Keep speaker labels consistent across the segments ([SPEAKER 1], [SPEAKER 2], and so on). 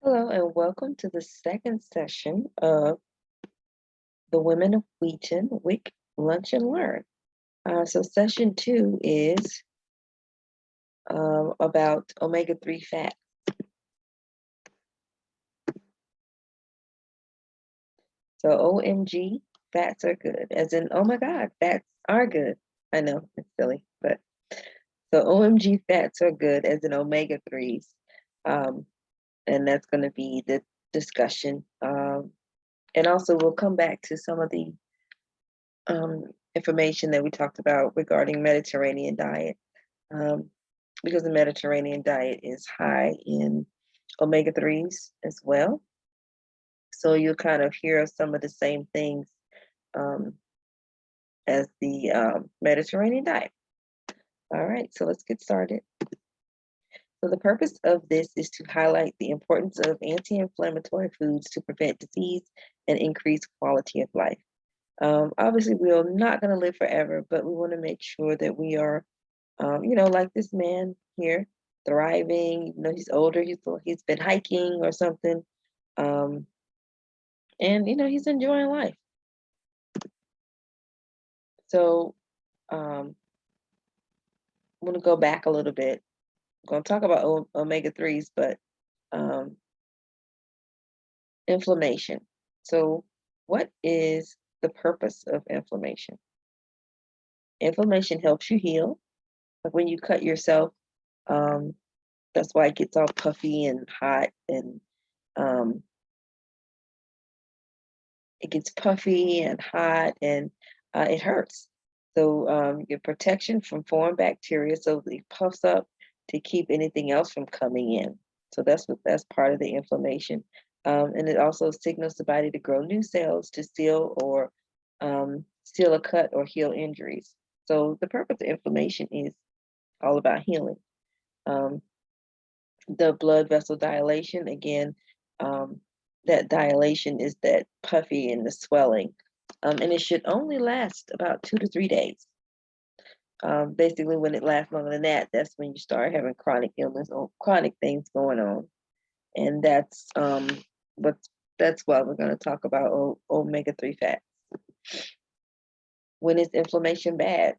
[SPEAKER 1] Hello and welcome to the second session of the Women of Wheaton WIC Lunch and Learn. So session 2 is about omega-3 fat. So OMG, fats are good, as in, oh my God, fats are good. I know, it's silly, but so OMG fats are good as in omega-3s. And that's going to be the discussion. And also we'll come back to some of the information that we talked about regarding Mediterranean diet, because the Mediterranean diet is high in omega-3s as well. So you'll kind of hear some of the same things as the Mediterranean diet. All right, so let's get started. So the purpose of this is to highlight the importance of anti-inflammatory foods to prevent disease and increase quality of life. Obviously, we're not going to live forever, but we want to make sure that we are, like this man here, thriving. He's older. He's been hiking or something, and he's enjoying life. So, I'm going to go back a little bit. I'm going to talk about omega-3s, but inflammation. So, what is the purpose of inflammation? Inflammation helps you heal. Like when you cut yourself, that's why it gets all puffy and hot, and it gets puffy and hot, and it hurts. So you get protection from foreign bacteria, so it puffs up to keep anything else from coming in. So that's part of the inflammation, and it also signals the body to grow new cells to seal a cut or heal injuries. So the purpose of inflammation is all about healing. The blood vessel dilation, again, that dilation is that puffy and the swelling, and it should only last about 2 to 3 days. Basically, when it lasts longer than that, that's when you start having chronic illness or chronic things going on, and that's why we're going to talk about omega-3 fats. When is inflammation bad?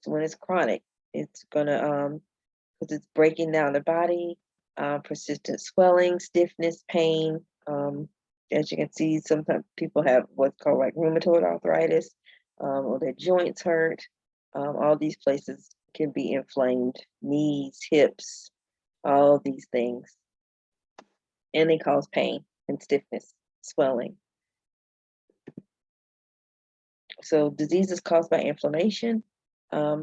[SPEAKER 1] So when it's chronic, it's gonna because it's breaking down the body, persistent swelling, stiffness, pain. As you can see, sometimes people have what's called like rheumatoid arthritis, or their joints hurt. All these places can be inflamed, knees, hips, all these things. And they cause pain and stiffness, swelling. So diseases caused by inflammation, your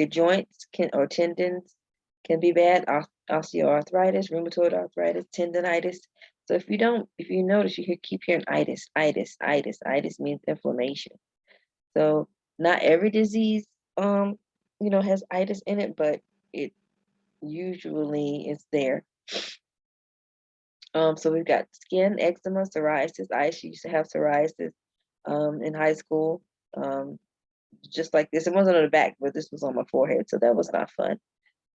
[SPEAKER 1] joints or tendons can be bad, osteoarthritis, rheumatoid arthritis, tendonitis. So if you notice, you keep hearing itis. Itis means inflammation. So not every disease, has itis in it, but it usually is there. So we've got skin, eczema, psoriasis. I actually used to have psoriasis in high school. Just like this. It wasn't on the back, but this was on my forehead, so that was not fun.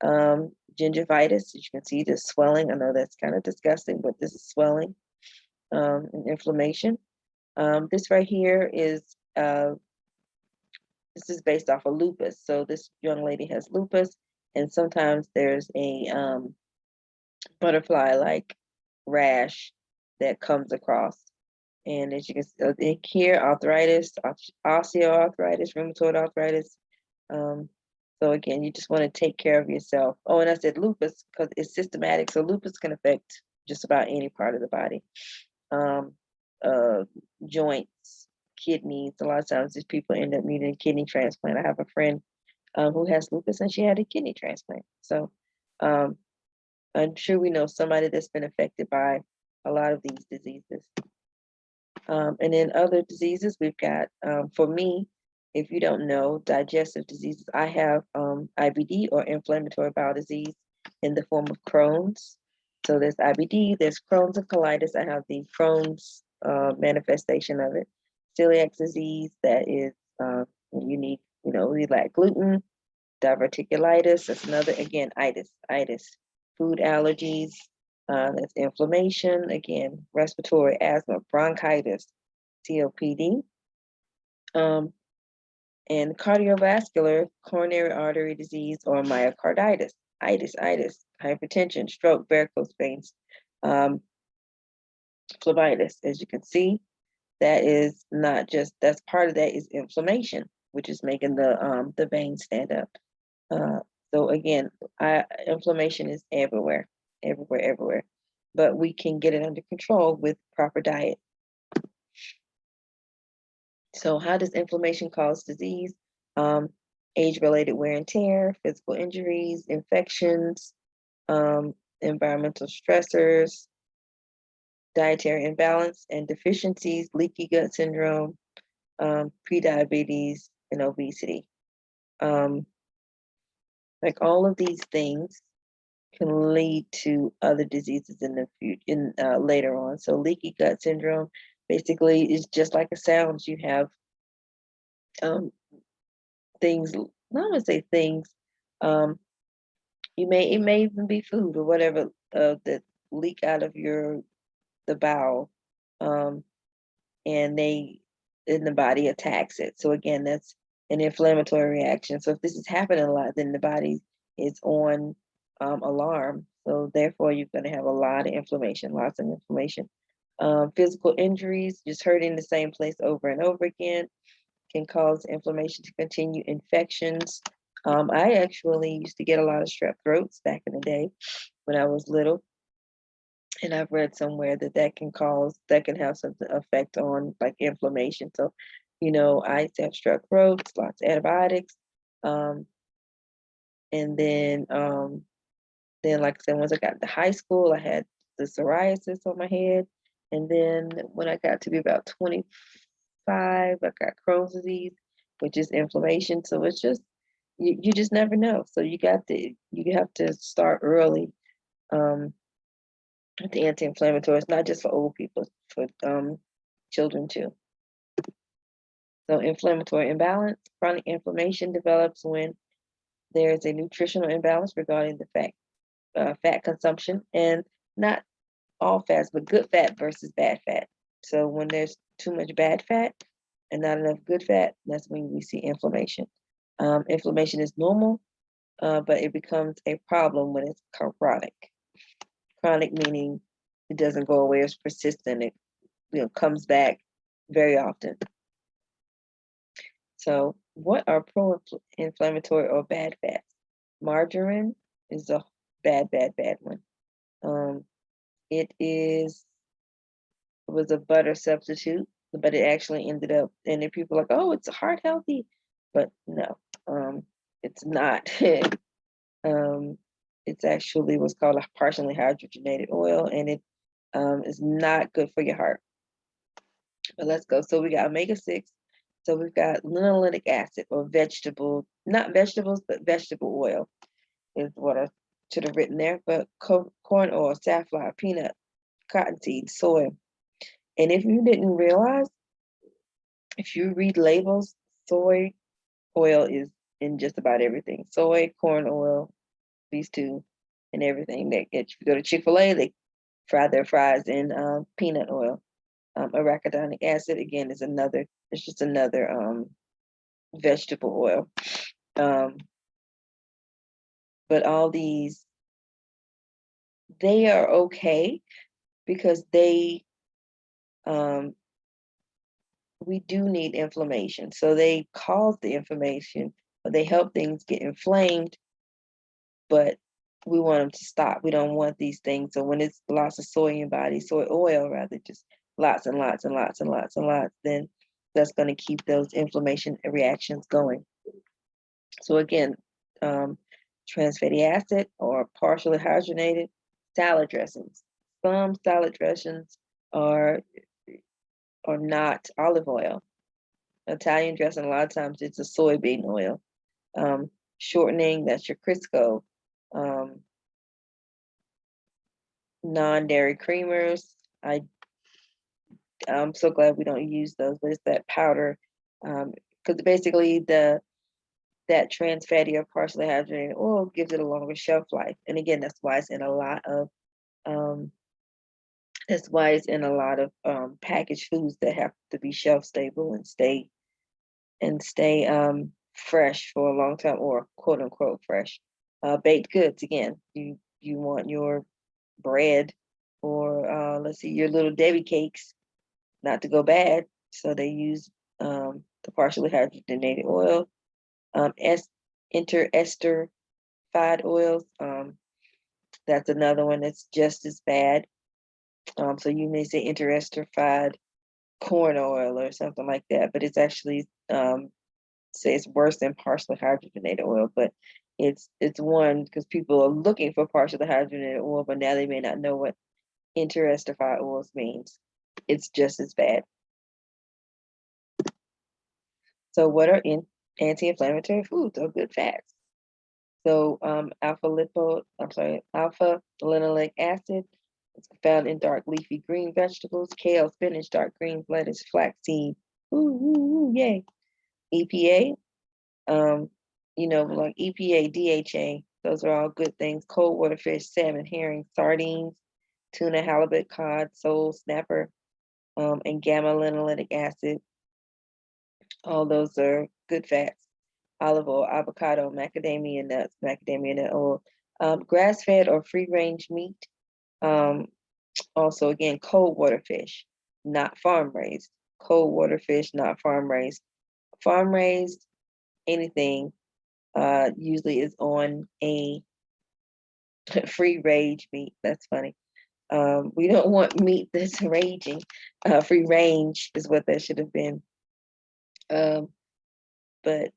[SPEAKER 1] Gingivitis, you can see the swelling. I know that's kind of disgusting, but this is swelling and inflammation. This right here is this is based off of lupus. So this young lady has lupus, and sometimes there's a butterfly-like rash that comes across. And as you can see here, arthritis, osteoarthritis, rheumatoid arthritis. So again, you just want to take care of yourself. Oh, and I said lupus because it's systematic. So lupus can affect just about any part of the body. Joints, kidneys. A lot of times these people end up needing a kidney transplant. I have a friend who has lupus, and she had a kidney transplant. So I'm sure we know somebody that's been affected by a lot of these diseases. And then other diseases, we've got, for me, if you don't know, digestive diseases, I have IBD, or inflammatory bowel disease, in the form of Crohn's. So there's IBD, there's Crohn's and colitis. I have the Crohn's manifestation of it. Celiac disease, that is, we lack gluten. Diverticulitis, that's another, again, itis. Food allergies, That's inflammation, again, respiratory, asthma, bronchitis, COPD, and cardiovascular, coronary artery disease, or myocarditis, itis, hypertension, stroke, varicose veins, phlebitis. As you can see, that is not just, that's part of that is inflammation, which is making the veins stand up. So again, inflammation is everywhere, everywhere. But we can get it under control with proper diet. So how does inflammation cause disease? Age-related wear and tear, physical injuries, infections, environmental stressors, dietary imbalance and deficiencies, leaky gut syndrome, prediabetes, and obesity. Like all of these things can lead to other diseases in the future, later on. So leaky gut syndrome basically is just like it sounds. You have things, not gonna say things, it may even be food or whatever that leak out of the bowel, and the body attacks it. So again, that's an inflammatory reaction. So if this is happening a lot, then the body is on alarm. So therefore, you're going to have a lot of inflammation, lots of inflammation. Physical injuries, just hurting the same place over and over again, can cause inflammation to continue. Infections. I actually used to get a lot of strep throats back in the day when I was little. And I've read somewhere that can have some effect on like inflammation. So, I used to have strep throats, lots of antibiotics. And then like I said, once I got to high school, I had the psoriasis on my head. And then when I got to be about 25, I got Crohn's disease, which is inflammation. So it's just, you just never know. So you have to start early. The anti-inflammatories, not just for old people, for children too. So inflammatory imbalance, chronic inflammation develops when there is a nutritional imbalance regarding the fat consumption, and not all fats, but good fat versus bad fat. So when there's too much bad fat and not enough good fat, that's when we see inflammation. Inflammation is normal, but it becomes a problem when it's chronic. Chronic meaning it doesn't go away, it's persistent. It comes back very often. So what are pro-inflammatory or bad fats? Margarine is a bad one. It was a butter substitute, but it actually ended up, and then people are like, oh, it's heart healthy, but no, it's not. It's actually what's called a partially hydrogenated oil, and it is not good for your heart. But let's go. So we got omega-6. So we've got linoleic acid, or not vegetables, but vegetable oil is what I should have written there. But corn oil, safflower, peanut, cottonseed, soy. And if you didn't realize, if you read labels, soy oil is in just about everything. Soy, corn oil, these two, and everything. If you go to Chick-fil-A, they fry their fries in peanut oil. Arachidonic acid, again, it's just another vegetable oil. But all these, they are okay because we do need inflammation. So they cause the inflammation, or they help things get inflamed, but we want them to stop. We don't want these things. So when it's lots of soy in your body, soy oil rather, just lots and lots and lots and lots and lots, then that's going to keep those inflammation reactions going. So again, trans fatty acid or partially hydrogenated salad dressings. Some salad dressings are not olive oil. Italian dressing, a lot of times it's a soybean oil. Shortening, that's your Crisco. Non-dairy creamers, I'm so glad we don't use those, but it's that powder, because basically that trans fatty or partially hydrogenated oil gives it a longer shelf life. And again, that's why it's in a lot of That's why it's in a lot of packaged foods that have to be shelf stable and stay fresh for a long time, or quote unquote fresh. Baked goods, again, you want your bread, or let's see, your little Debbie cakes not to go bad, so they use the partially hydrogenated oil, interesterified oils. That's another one that's just as bad. So you may say interesterified corn oil or something like that, but it's actually say it's worse than partially hydrogenated oil. But it's one because people are looking for partially hydrogenated oil, but now they may not know what interesterified oils means. It's just as bad. So what are anti-inflammatory foods or good fats? So alpha linoleic acid. It's found in dark leafy green vegetables: kale, spinach, dark green lettuce, flaxseed. Ooh, yay. EPA, like EPA, DHA, those are all good things. Cold water fish, salmon, herring, sardines, tuna, halibut, cod, sole, snapper, and gamma linoleic acid. All those are good fats. Olive oil, avocado, macadamia nuts, macadamia nut oil, grass-fed or free-range meat. Also, again, cold water fish, not farm-raised. Cold water fish, not farm-raised. Farm-raised, anything, usually is on a free-range meat. That's funny. We don't want meat that's raging. Free range is what that should have been. But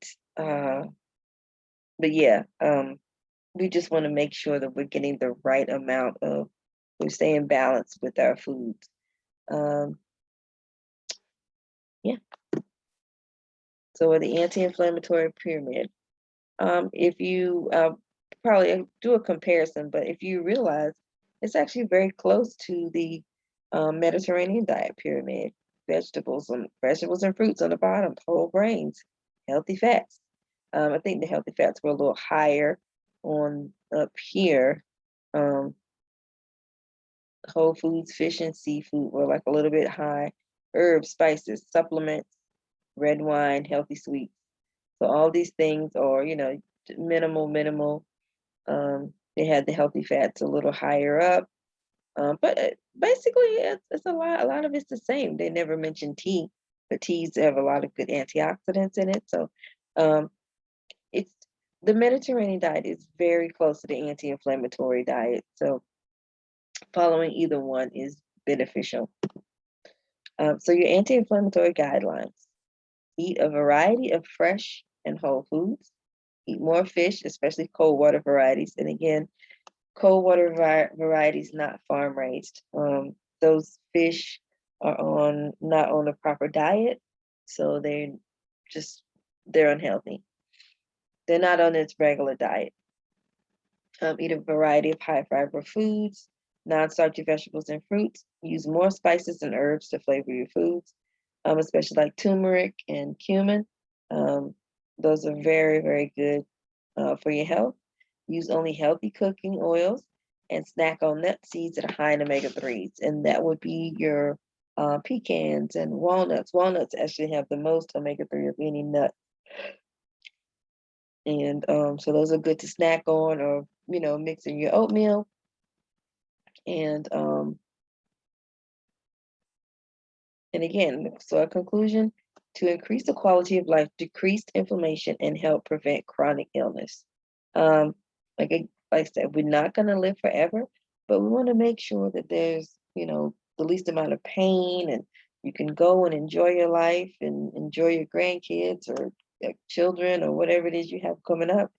[SPEAKER 1] yeah, we just want to make sure that we're getting the right amount of, we're staying balanced with our foods. Yeah. So with the anti-inflammatory pyramid, if you probably do a comparison, but if you realize it's actually very close to the Mediterranean diet pyramid: vegetables and fruits on the bottom, whole grains, healthy fats. I think the healthy fats were a little higher on up here. Whole foods, fish and seafood were like a little bit high. Herbs, spices, supplements, red wine, healthy sweets. So all these things are, minimal. They had the healthy fats a little higher up. But basically, it's a lot of it's the same. They never mentioned tea, but teas have a lot of good antioxidants in it. So it's the Mediterranean diet is very close to the anti-inflammatory diet. So following either one is beneficial. So your anti-inflammatory guidelines: eat a variety of fresh and whole foods, eat more fish, especially cold water varieties. And again, cold water varieties, not farm raised. Those fish are not on a proper diet, so they're unhealthy. They're not on its regular diet. Eat a variety of high fiber foods, non-starchy vegetables and fruits. Use more spices and herbs to flavor your foods, especially like turmeric and cumin. Those are very, very good for your health. Use only healthy cooking oils and snack on nut seeds that are high in omega-3s. And that would be your pecans and walnuts. Walnuts actually have the most omega-3 of any nut. And so those are good to snack on, or, mix in your oatmeal. And again, so a conclusion: to increase the quality of life, decrease inflammation, and help prevent chronic illness. Like I said, we're not going to live forever, but we want to make sure that there's, the least amount of pain, and you can go and enjoy your life and enjoy your grandkids or your children or whatever it is you have coming up.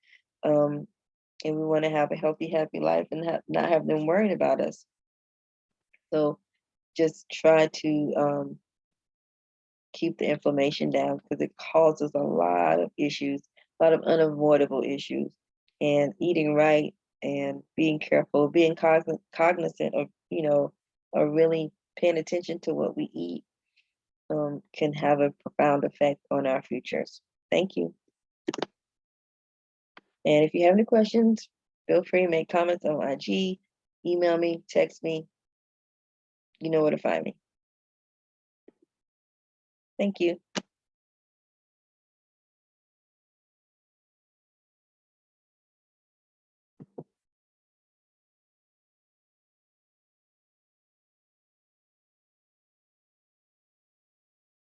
[SPEAKER 1] And we want to have a healthy, happy life and not have them worried about us. So just try to keep the inflammation down, because it causes a lot of issues, a lot of unavoidable issues. And eating right and being careful, being cognizant of, or really paying attention to what we eat can have a profound effect on our futures. Thank you. And if you have any questions, feel free to make comments on IG. email me, text me. You know where to find me. Thank you.